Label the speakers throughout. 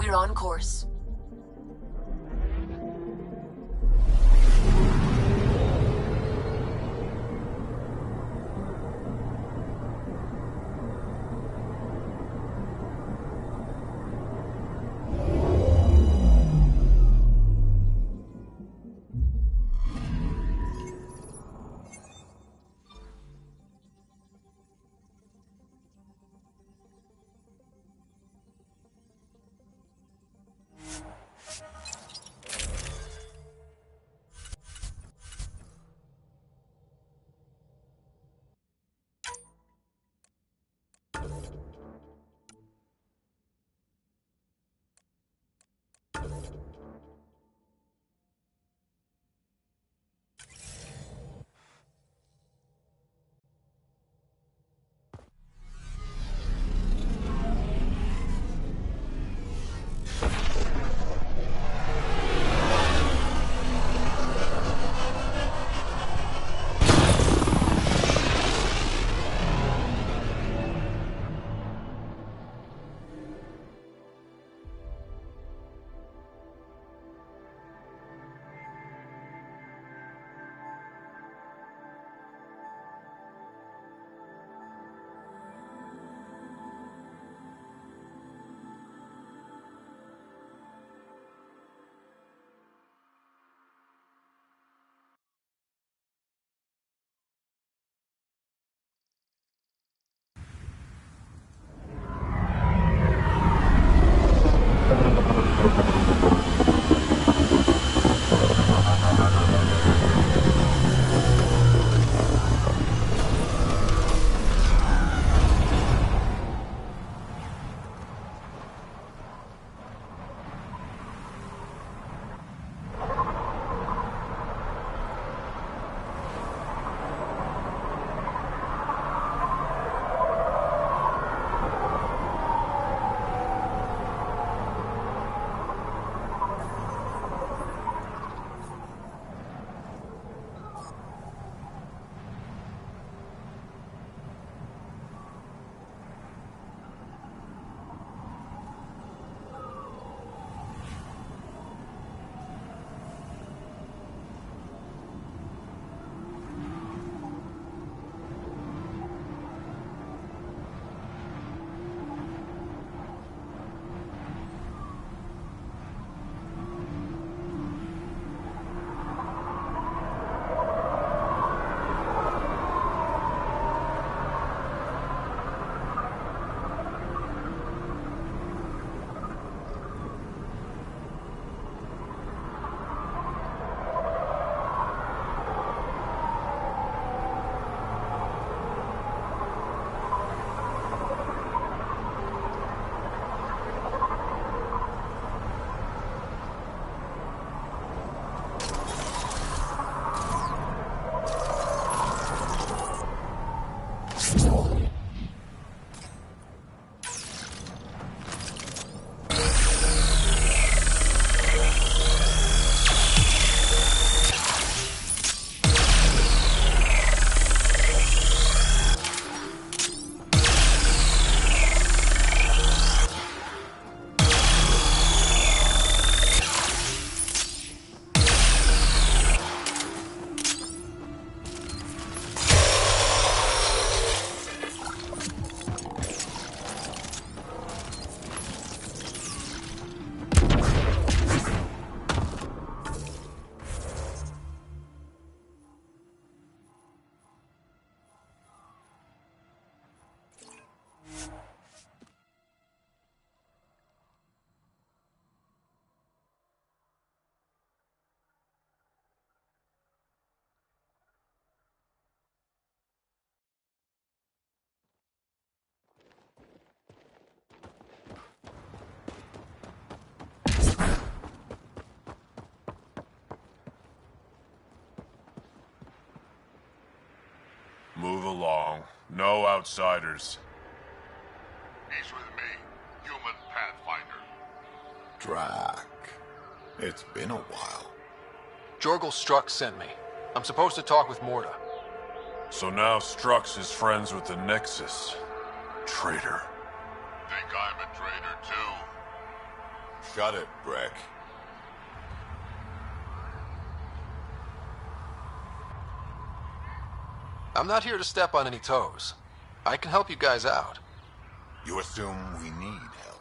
Speaker 1: We're on course.
Speaker 2: belong. No outsiders.
Speaker 3: He's with me, human pathfinder.
Speaker 4: Drac. It's been a while.
Speaker 5: Jorgel Strux sent me. I'm supposed to talk with Morda.
Speaker 2: So now Strux is friends with the Nexus. Traitor.
Speaker 3: Think I'm a traitor too?
Speaker 4: Shut it, Breck.
Speaker 5: I'm not here to step on any toes. I can help you guys out.
Speaker 4: You assume we need help.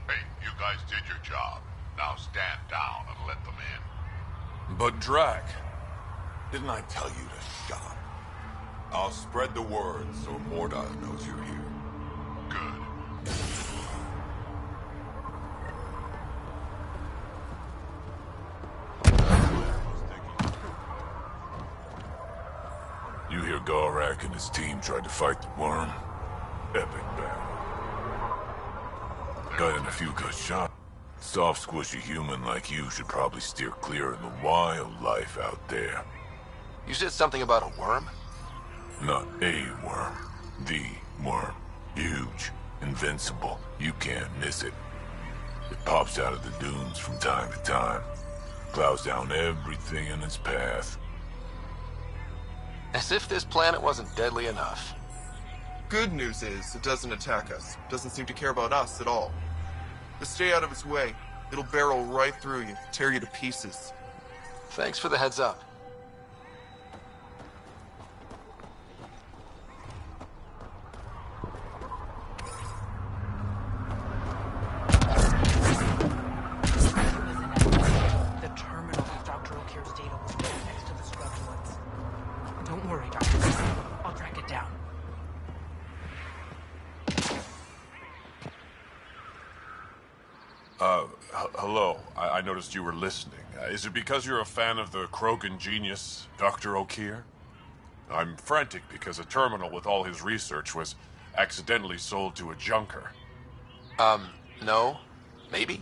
Speaker 3: Hey, you guys did your job. Now stand down and let them in.
Speaker 2: But Drac.
Speaker 4: Didn't I tell you to shut up? I'll spread the word so Morda knows you're here.
Speaker 3: Good.
Speaker 2: You hear Gorak and his team tried to fight the worm? Epic battle. Got in a few good shots. Soft, squishy human like you should probably steer clear of the wild life out there.
Speaker 5: You said something about a worm?
Speaker 2: Not a worm. The worm. Huge. Invincible. You can't miss it. It pops out of the dunes from time to time. Plows down everything in its path.
Speaker 5: As if this planet wasn't deadly enough.
Speaker 6: Good news is, it doesn't attack us. Doesn't seem to care about us at all. Just stay out of its way. It'll barrel right through you, tear you to pieces.
Speaker 5: Thanks for the heads up.
Speaker 7: The terminal of Dr. O'Keefe's data was right next to the scrubbed woods. Don't worry, Dr. I'll track it down.
Speaker 2: Hello. I noticed you were listening. Is it because you're a fan of the Krogan genius, Dr. O'Keefe? I'm frantic because a terminal with all his research was accidentally sold to a junker.
Speaker 5: No. Maybe?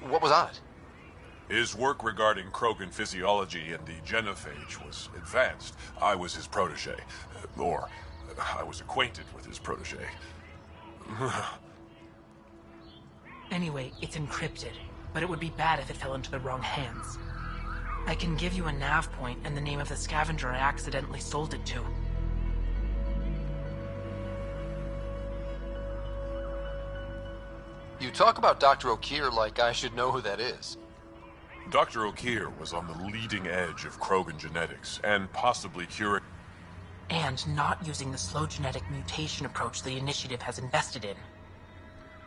Speaker 5: What was on it?
Speaker 2: His work regarding Krogan physiology and the genophage was advanced. I was his protege. Or, I was acquainted with his protege.
Speaker 7: Anyway, it's encrypted, but it would be bad if it fell into the wrong hands. I can give you a nav point and the name of the scavenger I accidentally sold it to.
Speaker 5: You talk about Dr. O'Keefe like I should know who that is.
Speaker 2: Dr. O'Keefe was on the leading edge of Krogan genetics, and possibly curing...
Speaker 7: And not using the slow genetic mutation approach the Initiative has invested in.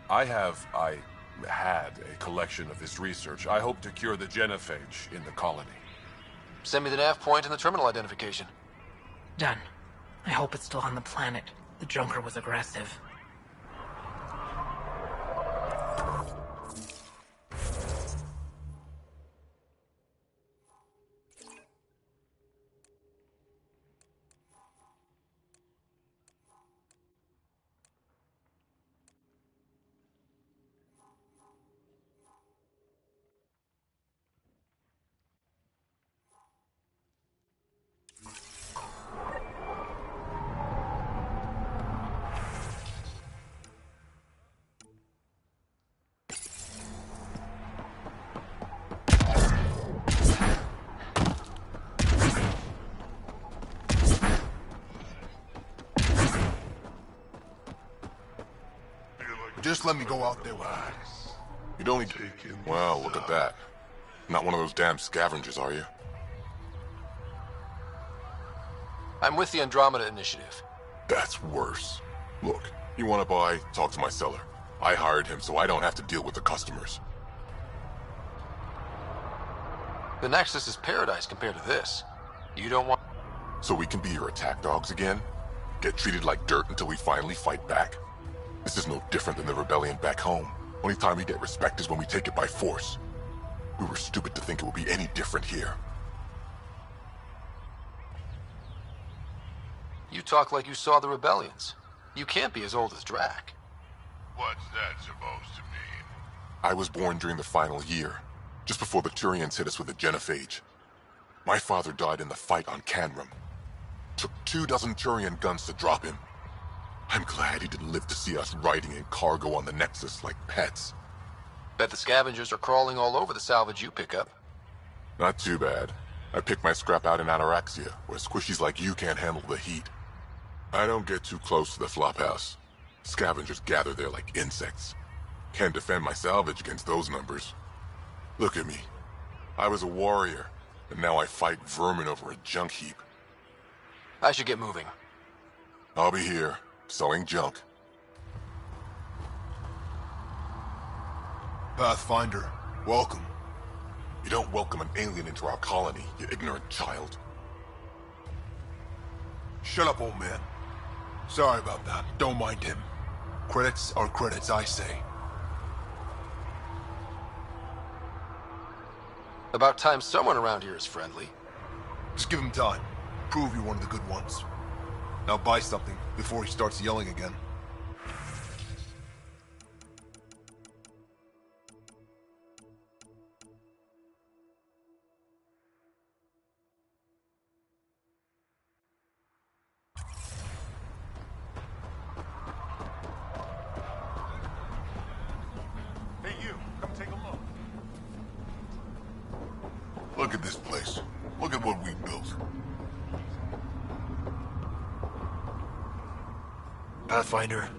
Speaker 2: I had a collection of his research. I hope to cure the genophage in the colony.
Speaker 5: Send me the nav point and the terminal identification.
Speaker 7: Done. I hope it's still on the planet. The junker was aggressive.
Speaker 4: Just let me go out there with you.
Speaker 8: You'd only... Well, look at that. Not one of those damn scavengers, are you?
Speaker 5: I'm with the Andromeda Initiative.
Speaker 8: That's worse. Look, you want to buy, talk to my seller. I hired him so I don't have to deal with the customers.
Speaker 5: The Nexus is paradise compared to this. You don't want...
Speaker 8: So we can be your attack dogs again? Get treated like dirt until we finally fight back? This is no different than the rebellion back home. Only time we get respect is when we take it by force. We were stupid to think it would be any different here.
Speaker 5: You talk like you saw the rebellions. You can't be as old as Drac.
Speaker 3: What's that supposed to mean?
Speaker 8: I was born during the final year, just before the Turians hit us with the genophage. My father died in the fight on Canrum. Took 24 Turian guns to drop him. I'm glad he didn't live to see us riding in cargo on the Nexus like pets.
Speaker 5: Bet the scavengers are crawling all over the salvage you pick up.
Speaker 8: Not too bad. I picked my scrap out in Ataraxia, where squishies like you can't handle the heat. I don't get too close to the flophouse. Scavengers gather there like insects. Can't defend my salvage against those numbers. Look at me. I was a warrior, and now I fight vermin over a junk heap.
Speaker 5: I should get moving.
Speaker 8: I'll be here, selling junk.
Speaker 4: Pathfinder, welcome.
Speaker 8: You don't welcome an alien into our colony, you ignorant child.
Speaker 4: Shut up, old man. Sorry about that. Don't mind him. Credits are credits, I say.
Speaker 5: About time someone around here is friendly.
Speaker 4: Just give him time. Prove you're one of the good ones. Now buy something before he starts yelling again.
Speaker 8: Hey you, come take a look.
Speaker 4: Look at this place. Look at what we built.
Speaker 9: Pathfinder,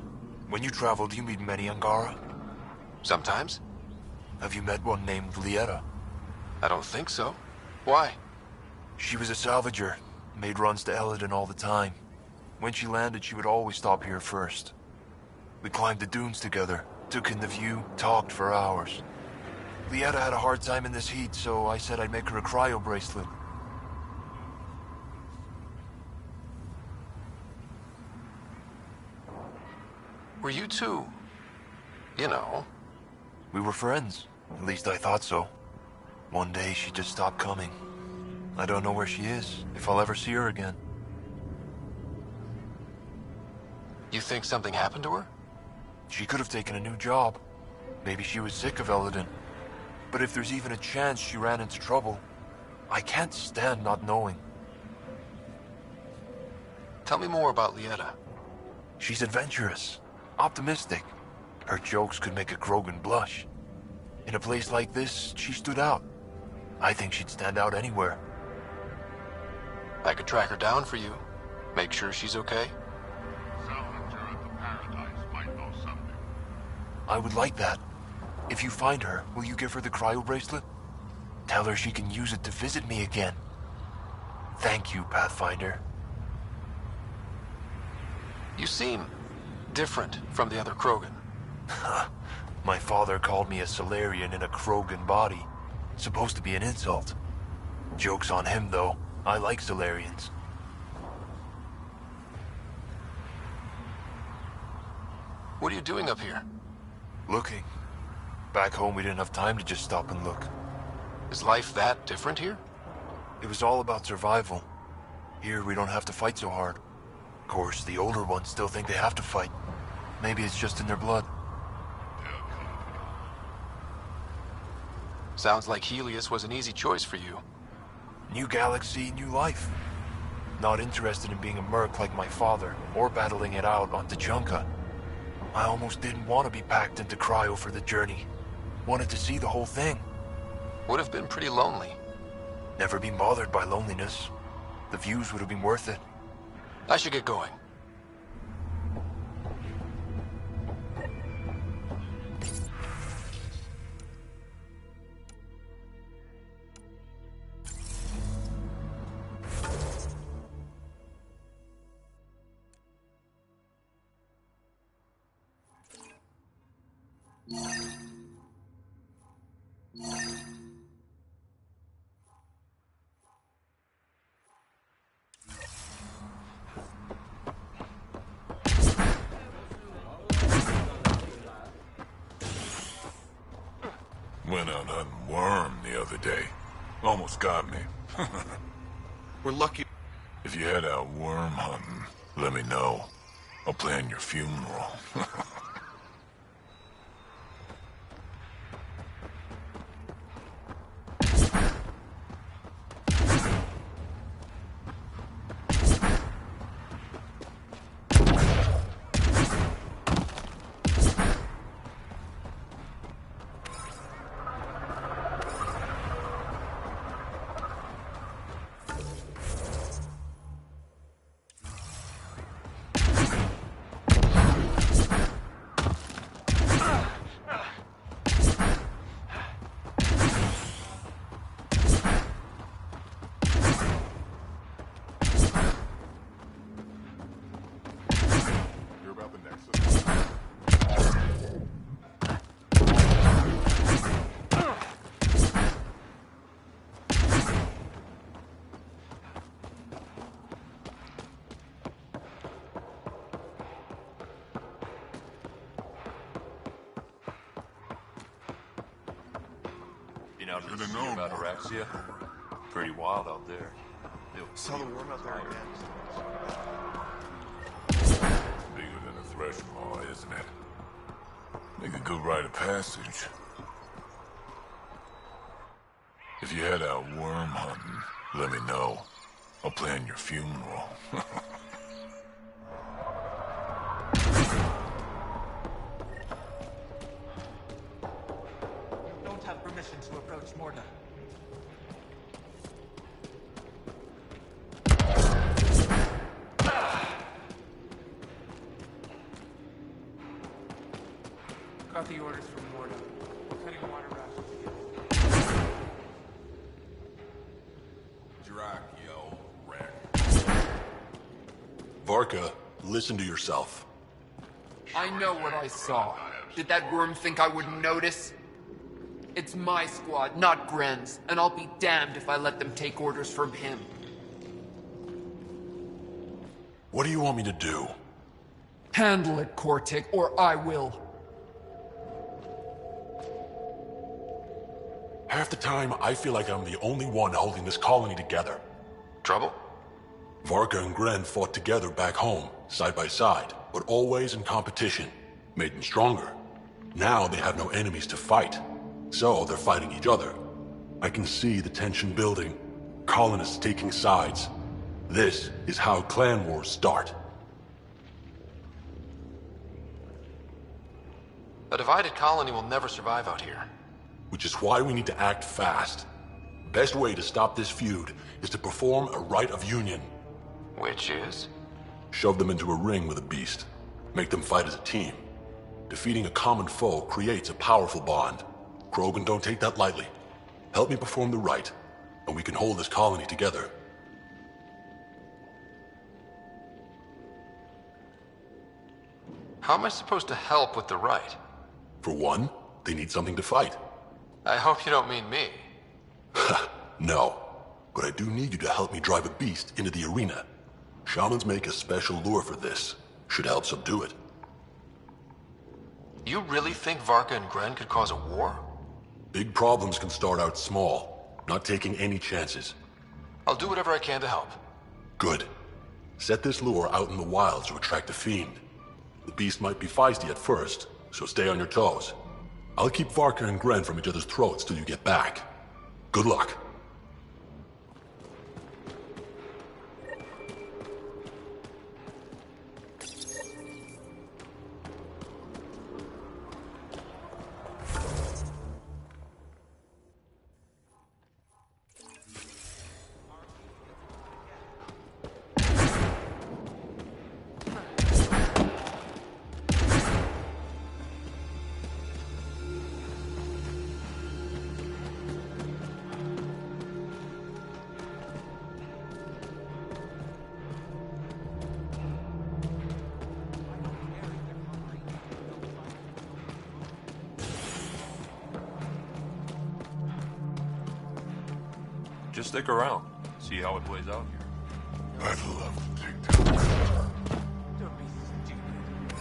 Speaker 9: when you travel, do you meet many Angara?
Speaker 5: Sometimes.
Speaker 9: Have you met one named Lieta?
Speaker 5: I don't think so. Why?
Speaker 9: She was a salvager, made runs to Eladin all the time. When she landed, she would always stop here first. We climbed the dunes together, took in the view, talked for hours. Lieta had a hard time in this heat, so I said I'd make her a cryo bracelet.
Speaker 5: Were you two... you know...
Speaker 9: We were friends. At least I thought so. One day she just stopped coming. I don't know where she is, if I'll ever see her again.
Speaker 5: You think something happened to her?
Speaker 9: She could have taken a new job. Maybe she was sick of Eladin. But if there's even a chance she ran into trouble, I can't stand not knowing.
Speaker 5: Tell me more about Lieta.
Speaker 9: She's adventurous, optimistic. Her jokes could make a Krogan blush. In a place like this, she stood out. I think she'd stand out anywhere.
Speaker 5: I could track her down for you. Make sure she's okay.
Speaker 3: Salvager at the Paradise might know something.
Speaker 9: I would like that. If you find her, will you give her the cryo bracelet? Tell her she can use it to visit me again. Thank you, Pathfinder.
Speaker 5: You seem different from the other Krogan.
Speaker 9: My father called me a Solarian in a Krogan body. Supposed to be an insult. Joke's on him, though. I like Solarians.
Speaker 5: What are you doing up here?
Speaker 9: Looking. Back home, we didn't have time to just stop and look.
Speaker 5: Is life that different here?
Speaker 9: It was all about survival. Here, we don't have to fight so hard. Of course, the older ones still think they have to fight. Maybe it's just in their blood.
Speaker 5: Sounds like Helios was an easy choice for you.
Speaker 9: New galaxy, new life. Not interested in being a merc like my father, or battling it out on Tachanka. I almost didn't want to be packed into cryo for the journey. Wanted to see the whole thing.
Speaker 5: Would have been pretty lonely.
Speaker 9: Never been bothered by loneliness. The views would have been worth it.
Speaker 5: I should get going.
Speaker 2: Went out hunting worm the other day. Almost got me.
Speaker 6: We're lucky.
Speaker 2: If you head out worm hunting, let me know. I'll plan your funeral.
Speaker 10: Now, did you hear about Araxia? Pretty wild out there.
Speaker 6: Saw the worm out there again.
Speaker 2: Bigger than a thresh claw, isn't it? Make a good rite of passage. If you head out worm hunting, let me know. I'll plan your funeral.
Speaker 7: You don't have permission to approach Morda. Got the orders from Morda. We're cutting water rations.
Speaker 4: Drac, yo, wreck.
Speaker 8: Varka, listen to yourself.
Speaker 11: I know what I saw. Did that worm think I wouldn't notice? It's my squad, not Gren's, and I'll be damned if I let them take orders from him.
Speaker 8: What do you want me to do?
Speaker 11: Handle it, Kortik, or I will.
Speaker 8: Half the time, I feel like I'm the only one holding this colony together.
Speaker 5: Trouble?
Speaker 8: Varka and Gren fought together back home, side by side, but always in competition. Made them stronger. Now they have no enemies to fight, so they're fighting each other. I can see the tension building, colonists taking sides. This is how clan wars start.
Speaker 5: A divided colony will never survive out here.
Speaker 8: Which is why we need to act fast. Best way to stop this feud is to perform a rite of union.
Speaker 5: Which is?
Speaker 8: Shove them into a ring with a beast. Make them fight as a team. Defeating a common foe creates a powerful bond. Krogan don't take that lightly. Help me perform the rite, and we can hold this colony together.
Speaker 5: How am I supposed to help with the rite?
Speaker 8: For one, they need something to fight.
Speaker 5: I hope you don't mean me.
Speaker 8: No, but I do need you to help me drive a beast into the arena. Shamans make a special lure for this. Should help subdue it.
Speaker 5: You really think Varka and Gren could cause a war?
Speaker 8: Big problems can start out small, not taking any chances.
Speaker 5: I'll do whatever I can to help.
Speaker 8: Good. Set this lure out in the wilds to attract a fiend. The beast might be feisty at first, so stay on your toes. I'll keep Varka and Gren from each other's throats till you get back. Good luck.
Speaker 10: Just stick around. See how it plays out here.
Speaker 2: I'd love to take that.
Speaker 7: Don't be stupid.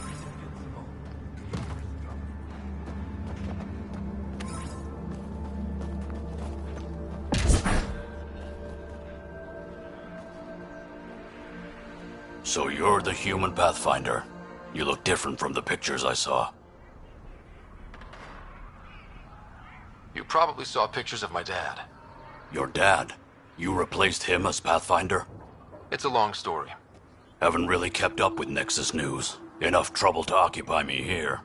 Speaker 7: He's invincible.
Speaker 12: So you're the human Pathfinder. You look different from the pictures I saw.
Speaker 5: You probably saw pictures of my dad.
Speaker 12: Your dad? You replaced him as Pathfinder?
Speaker 5: It's a long story.
Speaker 12: Haven't really kept up with Nexus news. Enough trouble to occupy me here.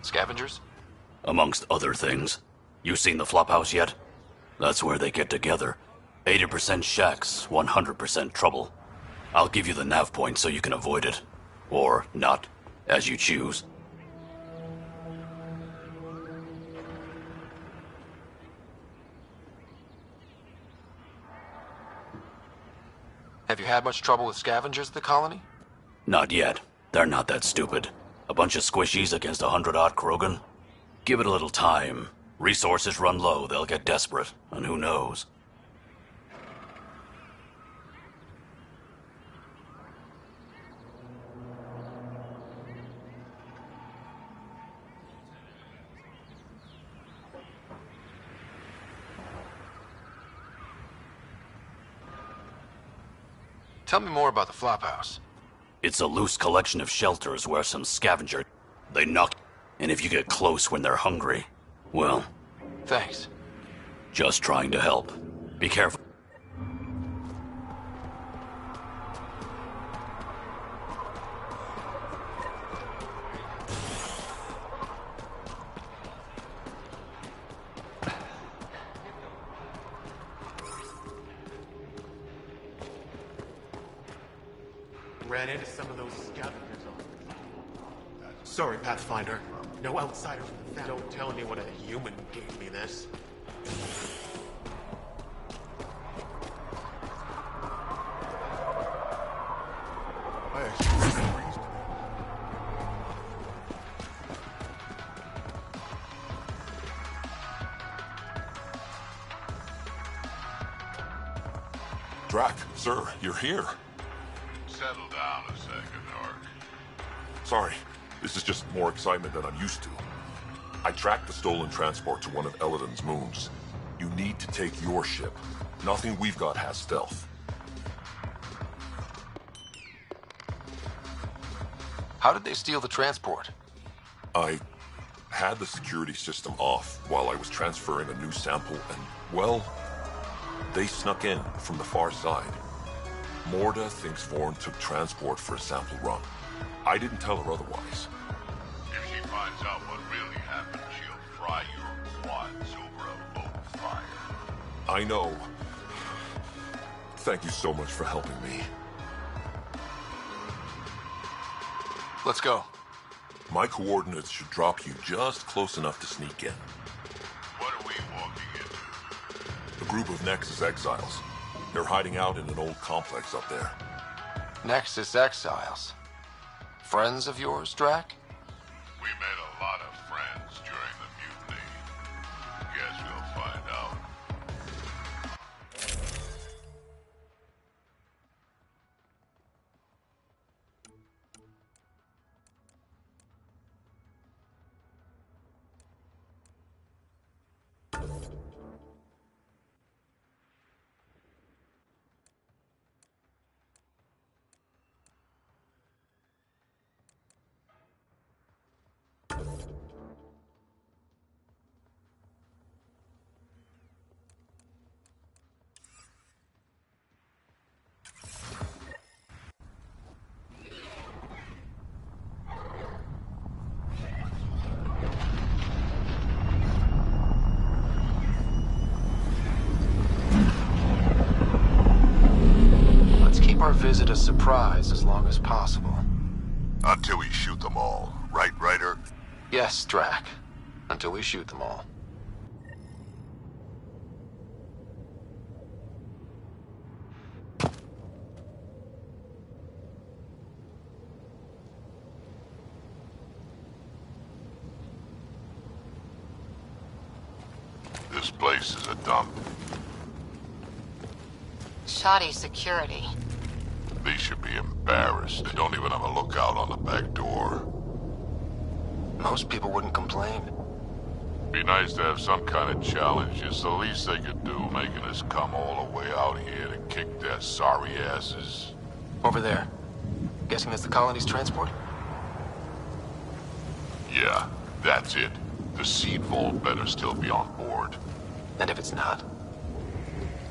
Speaker 5: Scavengers?
Speaker 12: Amongst other things. You seen the Flophouse yet? That's where they get together. 80% shacks, 100% trouble. I'll give you the nav point so you can avoid it. Or not, as you choose.
Speaker 5: Have you had much trouble with scavengers at the colony?
Speaker 12: Not yet. They're not that stupid. A bunch of squishies against 100-odd Krogan? Give it a little time. Resources run low, they'll get desperate, and who knows?
Speaker 5: Tell me more about the Flophouse.
Speaker 12: It's a loose collection of shelters where some scavenger... They knock... And if you get close when they're hungry, well...
Speaker 5: Thanks.
Speaker 12: Just trying to help. Be careful.
Speaker 13: Ran into some of those scavengers on. Sorry, Pathfinder. No outsider from the family. Don't tell anyone a human gave me this.
Speaker 8: Drac, sir, you're here.
Speaker 3: Settle down a second, Orc.
Speaker 8: Sorry, this is just more excitement than I'm used to. I tracked the stolen transport to one of Elodin's moons. You need to take your ship. Nothing we've got has stealth.
Speaker 5: How did they steal the transport?
Speaker 8: I had the security system off while I was transferring a new sample and, well, they snuck in from the far side. Morda thinks Vorn took transport for a sample run. I didn't tell her otherwise.
Speaker 3: If she finds out what really happened, she'll fry your quads over a boat fire.
Speaker 8: I know. Thank you so much for helping me.
Speaker 5: Let's go.
Speaker 8: My coordinates should drop you just close enough to sneak in.
Speaker 3: What are we walking into?
Speaker 8: A group of Nexus exiles. They're hiding out in an old complex up there.
Speaker 5: Nexus exiles. Friends of yours, Drac?
Speaker 3: We made a lot of friends during the mutiny. Guess we'll find out.
Speaker 5: Our visit a surprise as long as possible.
Speaker 3: Until we shoot them all, right, Ryder?
Speaker 5: Yes, Drac. Until we shoot them all.
Speaker 3: This place is a dump.
Speaker 1: Shoddy security.
Speaker 3: They should be embarrassed. They don't even have a lookout on the back door.
Speaker 5: Most people wouldn't complain.
Speaker 3: Be nice to have some kind of challenge. It's the least they could do, making us come all the way out here to kick their sorry asses.
Speaker 5: Over there. Guessing that's the colony's transport?
Speaker 3: Yeah, that's it. The seed vault better still be on board.
Speaker 5: And if it's not?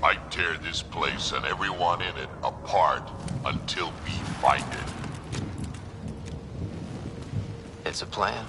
Speaker 3: I tear this place and everyone in it apart until we find it.
Speaker 5: It's a plan.